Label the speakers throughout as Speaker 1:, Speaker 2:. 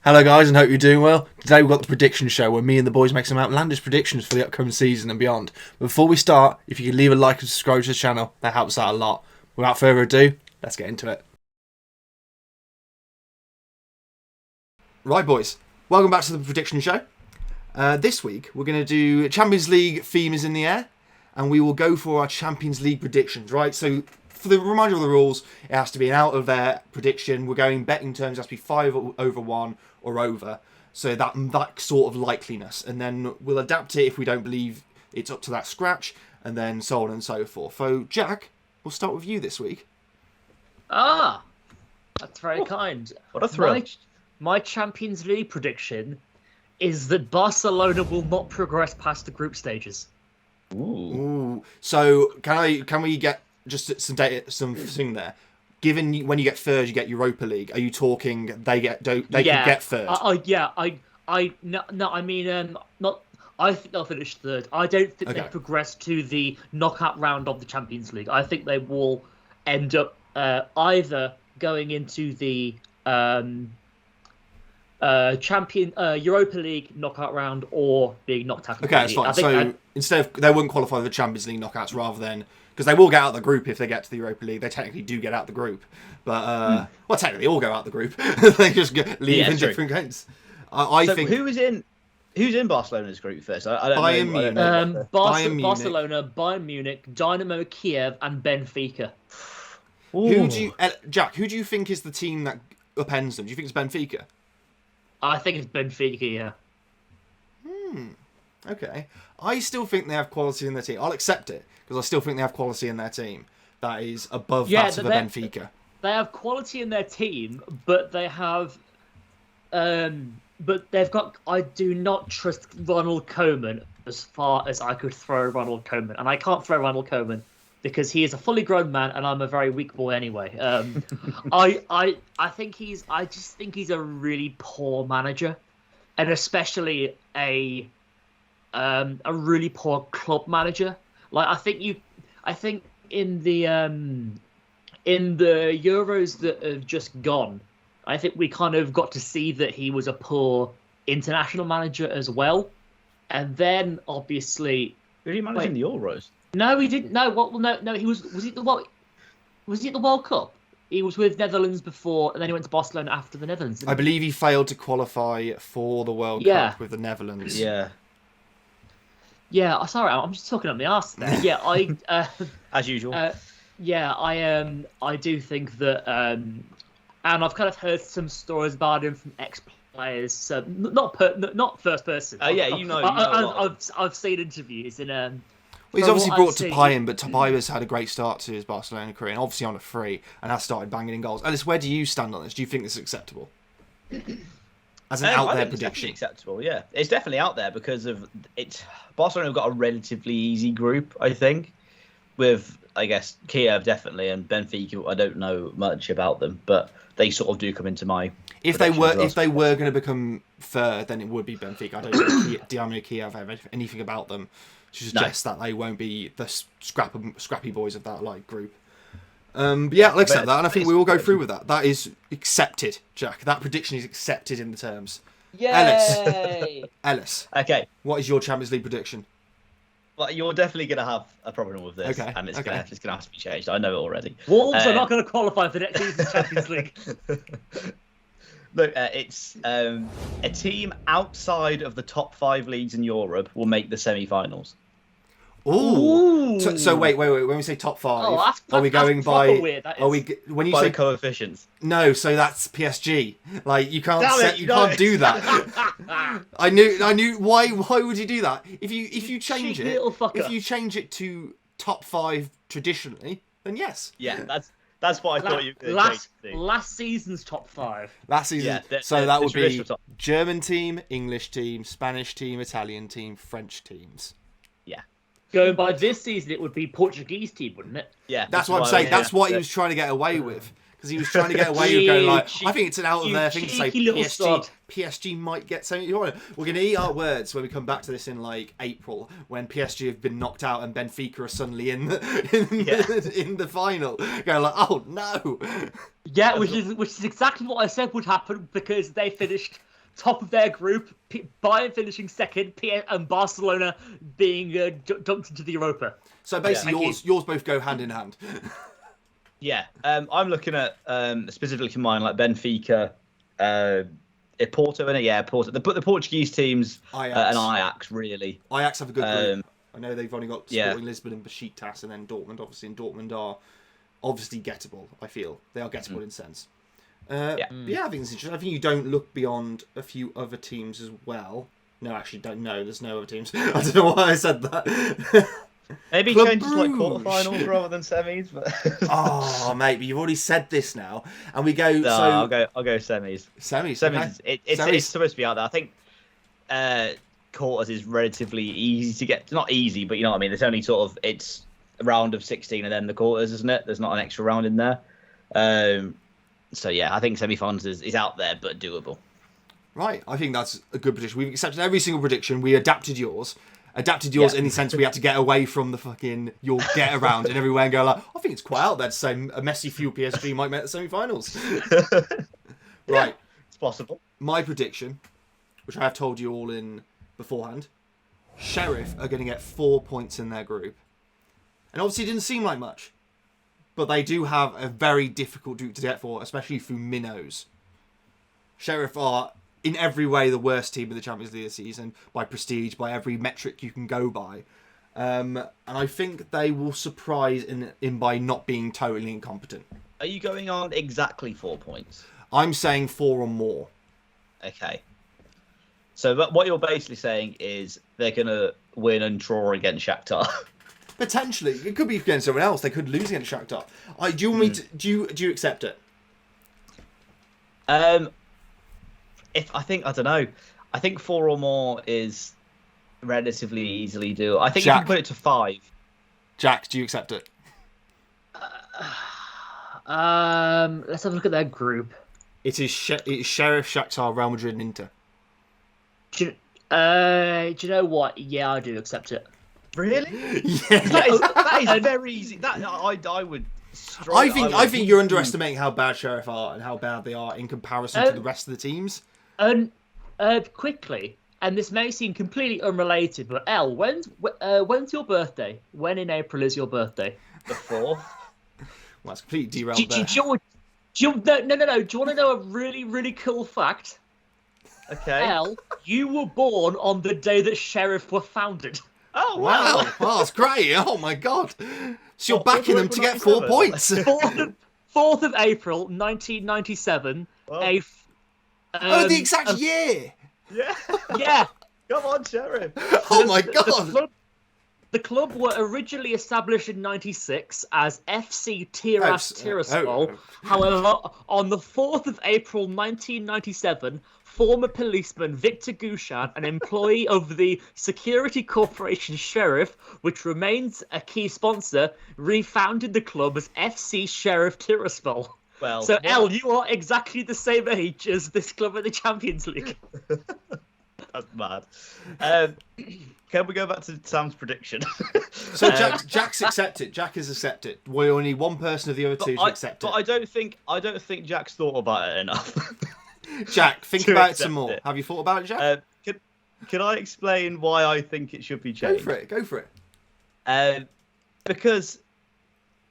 Speaker 1: Hello guys, and hope you're doing well. Today we've got the prediction show where me and the boys make some outlandish predictions for the upcoming season and beyond. But before we start, if you can leave a like and subscribe to the channel, that helps out a lot. Without further ado, let's get into it. Right boys, welcome back to the prediction show. This week we're going to do Champions League theme is in the air, and we will go for our Champions League predictions, right? So for the reminder of the rules, it has to be an out of there prediction. We're going betting terms, it has to be 5 over 1 or over. So that sort of likeliness. And then we'll adapt it if we don't believe it's up to that scratch, and then so on and so forth. So Jack, we'll start with you this week.
Speaker 2: That's very kind.
Speaker 3: What a thrill.
Speaker 2: My Champions League prediction is that Barcelona will not progress past the group stages.
Speaker 1: Ooh. So can we get just something there? Given when you get third, you get Europa League. Are you talking they could get third?
Speaker 2: I mean, not. I think they'll finish third. I don't think they progress to the knockout round of the Champions League. I think they will end up either going into the Europa League knockout round or being knocked out.
Speaker 1: Okay, that's fine. So instead of they wouldn't qualify for the Champions League knockouts rather than. Because they will get out of the group if they get to the Europa League. They technically do get out of the group. But, well, technically they all go out of the group. They just leave in different games. I think...
Speaker 3: Who's in Barcelona's group first? I don't know.
Speaker 2: Barcelona, Bayern Munich, Dynamo Kiev, and Benfica.
Speaker 1: Jack, who do you think is the team that upends them? Do you think it's Benfica?
Speaker 2: I think it's Benfica, yeah.
Speaker 1: Okay. I still think they have quality in their team. I'll accept it, because I still think they have quality in their team that is above that of a Benfica.
Speaker 2: They have quality in their team, but they have... but they've got... I do not trust Ronald Koeman as far as I could throw Ronald Koeman. And I can't throw Ronald Koeman because he is a fully grown man and I'm a very weak boy anyway. I just think he's a really poor manager, and especially a really poor club manager. Like I think in the Euros that have just gone, I think we kind of got to see that he was a poor international manager as well. And then obviously,
Speaker 3: did he manage in the Euros?
Speaker 2: No, he didn't. No, no. He was it the World? Was it the World Cup? He was with Netherlands before, and then he went to Barcelona after the Netherlands.
Speaker 1: I believe he failed to qualify for the World Cup with the Netherlands.
Speaker 3: Yeah.
Speaker 2: Yeah, sorry, I'm just talking on the arse there. Yeah,
Speaker 3: as usual.
Speaker 2: I do think that, and I've kind of heard some stories about him from ex-players. Not first person. I've seen interviews and.
Speaker 1: Well, he's obviously brought Tapia in, but Tapia's had a great start to his Barcelona career, and obviously on a free, and has started banging in goals. Alice, where do you stand on this? Do you think this is acceptable? As an out there prediction,
Speaker 3: it's definitely acceptable. Yeah, it's definitely out there because of it. Barcelona have got a relatively easy group, I think, with I guess Kiev definitely and Benfica. I don't know much about them, but they sort of do come into my.
Speaker 1: If they were going to become third, then it would be Benfica. I don't think Dynamo Kiev have anything about them to suggest that they won't be the scrappy boys of that group. But yeah, I'll accept that, and I think we will go through with that. That is accepted, Jack. That prediction is accepted in the terms.
Speaker 2: Yay!
Speaker 1: Ellis.
Speaker 3: Okay.
Speaker 1: What is your Champions League prediction?
Speaker 3: Well, you're definitely going to have a problem with this, and it's going to have to be changed. I know it already.
Speaker 2: Wolves are not going to qualify for next season's Champions League.
Speaker 3: Look, it's a team outside of the top 5 leagues in Europe will make the semi-finals.
Speaker 1: Ooh. So wait. When we say top 5, are we going by?
Speaker 2: Weird,
Speaker 1: when you
Speaker 3: by
Speaker 1: say
Speaker 3: coefficients?
Speaker 1: No, so that's PSG. You can't do that. I knew. Why would you do that? If you change it to top 5 traditionally, then yes.
Speaker 3: Yeah, that's what I thought you were
Speaker 2: last season's top 5.
Speaker 1: Last season. Yeah, so that would be German team, English team, Spanish team, Italian team, French teams.
Speaker 3: Yeah.
Speaker 2: Going by this season, it would be Portuguese team, wouldn't it?
Speaker 3: Yeah.
Speaker 1: That's what I'm saying. That's what he was trying to get away with. Because he was trying to get away with going I think it's an out of there thing to say PSG might get something. We're going to eat our words when we come back to this in April, when PSG have been knocked out and Benfica are suddenly in the final. Going oh no.
Speaker 2: Yeah, which is exactly what I said would happen because they finished top of their group, Bayern finishing second, and Barcelona being dumped into the Europa.
Speaker 1: So basically, yours both go hand in hand.
Speaker 3: Yeah, I'm looking at specifically for mine, like Benfica, Porto, and Porto. The Portuguese teams and Ajax really.
Speaker 1: Ajax have a good group. I know they've only got Sporting Lisbon and Besiktas, and then Dortmund. Obviously, and Dortmund are obviously gettable. I feel they are gettable in sense. I think it's interesting. I think you don't look beyond a few other teams as well. No, actually, don't know. There's no other teams. I don't know why I said that.
Speaker 3: Maybe change to like quarterfinals rather than semis. But
Speaker 1: oh, mate, but you've already said this now, and we go.
Speaker 3: No,
Speaker 1: so
Speaker 3: I'll go semis.
Speaker 1: Semis.
Speaker 3: Okay. It's supposed to be out there. I think quarters is relatively easy to get. Not easy, but you know what I mean. There's only sort of it's a round of 16 and then the quarters, isn't it? There's not an extra round in there. So yeah, I think semi-finals is out there but doable.
Speaker 1: Right, I think that's a good prediction. We've accepted every single prediction. We adapted yours. In the sense we had to get away from the fucking your get around and everywhere and go like, I think it's quite out there to say a Messi fuel PSG might make the semi-finals. Right.
Speaker 3: It's possible.
Speaker 1: My prediction, which I have told you all in beforehand, Sheriff are going to get 4 points in their group. And obviously it didn't seem like much. But they do have a very difficult group to get for, especially through minnows. Sheriff are in every way the worst team of the Champions League this season, by prestige, by every metric you can go by. And I think they will surprise in by not being totally incompetent.
Speaker 3: Are you going on exactly 4 points?
Speaker 1: I'm saying 4 or more.
Speaker 3: Okay. So what you're basically saying is they're going to win and draw against Shakhtar.
Speaker 1: Potentially. It could be against someone else. They could lose against Shakhtar. Do you want me to, do you accept it?
Speaker 3: I don't know. I think 4 or more is relatively easily doable. I think you can put it to 5.
Speaker 1: Jack, do you accept it?
Speaker 2: Let's have a look at their group.
Speaker 1: It is Sheriff, Shakhtar, Real Madrid, and Inter.
Speaker 2: Do you know what? Yeah, I do accept it.
Speaker 3: Really?
Speaker 1: Yeah.
Speaker 3: That is very easy. That I would.
Speaker 1: I think you're underestimating how bad Sheriff are and how bad they are in comparison to the rest of the teams.
Speaker 2: And quickly, and this may seem completely unrelated, but Elle, when's your birthday? When in April is your birthday?
Speaker 3: The 4th.
Speaker 1: Well, it's completely derailed there.
Speaker 2: Do you want to know a really, really cool fact?
Speaker 3: Okay.
Speaker 2: Elle, you were born on the day that Sheriff were founded.
Speaker 3: Oh, wow.
Speaker 1: Oh, that's great. Oh, my God. So you're backing them to get 4 points.
Speaker 2: 4th of April, 1997.
Speaker 3: Well,
Speaker 1: the exact year.
Speaker 3: Yeah.
Speaker 2: Yeah.
Speaker 3: Come on, Sheriff.
Speaker 1: Oh, my God.
Speaker 2: The club were originally established in 96 as FC Tiras Tiraspol. However, on the 4th of April 1997, former policeman Victor Gushan, an employee of the Security Corporation Sheriff, which remains a key sponsor, refounded the club as FC Sheriff Tiraspol.
Speaker 3: Well,
Speaker 2: so, Elle, you are exactly the same age as this club in the Champions League.
Speaker 3: That's mad. Can we go back to Sam's prediction?
Speaker 1: So Jack's accepted. Jack has accepted. We only need one person of the other two to accept it.
Speaker 3: But I don't think Jack's thought about it enough.
Speaker 1: Jack, think about it some more. Have you thought about it, Jack?
Speaker 3: Can I explain why I think it should be changed?
Speaker 1: Go for it.
Speaker 3: Because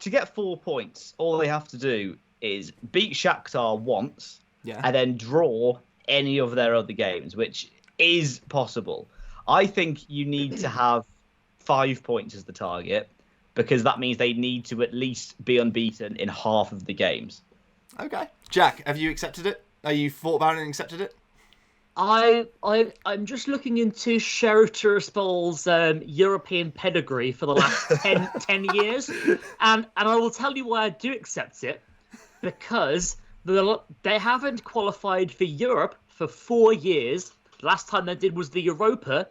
Speaker 3: to get 4 points, all they have to do is beat Shakhtar once, and then draw any of their other games, which is possible. I think you need to have 5 points as the target, because that means they need to at least be unbeaten in half of the games.
Speaker 1: Okay. Jack, have you accepted it? Have you thought about it and accepted it?
Speaker 2: I'm just looking into Sheriff Tiraspol's European pedigree for the last 10 years, and I will tell you why I do accept it, because they haven't qualified for Europe for 4 years. The last time they did was the Europa,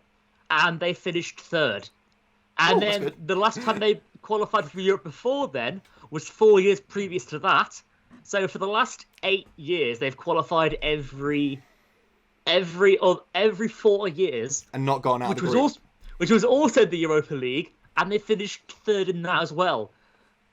Speaker 2: and they finished 3rd. And then the last time they qualified for Europe before then was 4 years previous to that. So for the last 8 years, they've qualified every 4 years,
Speaker 1: and not gone out of the group.
Speaker 2: Which was also the Europa League, and they finished 3rd in that as well.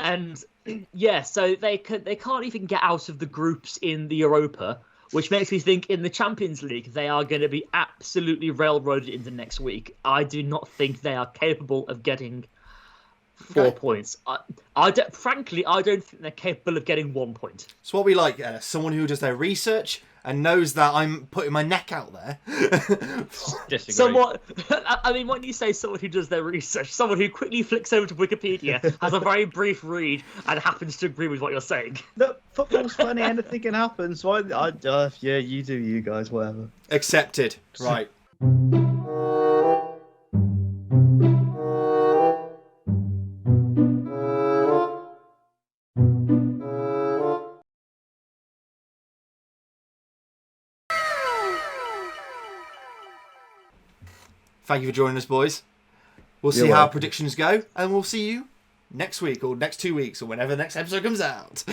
Speaker 2: And yeah, so they can't even get out of the groups in the Europa, which makes me think in the Champions League they are going to be absolutely railroaded into next week. I do not think they are capable of getting 4 points. Frankly, I don't think they're capable of getting 1 point.
Speaker 1: It's what we like, someone who does their research and knows that I'm putting my neck out there.
Speaker 3: Disagree.
Speaker 2: Somewhat. I mean, when you say someone who does their research, someone who quickly flicks over to Wikipedia, has a very brief read, and happens to agree with what you're saying.
Speaker 4: Look, football's funny, anything can happen. So yeah, you do, you guys, whatever.
Speaker 1: Accepted. Right. Thank you for joining us, boys. We'll see
Speaker 4: You're
Speaker 1: how
Speaker 4: welcome.
Speaker 1: predictions go, and we'll see you next week or next 2 weeks or whenever the next episode comes out.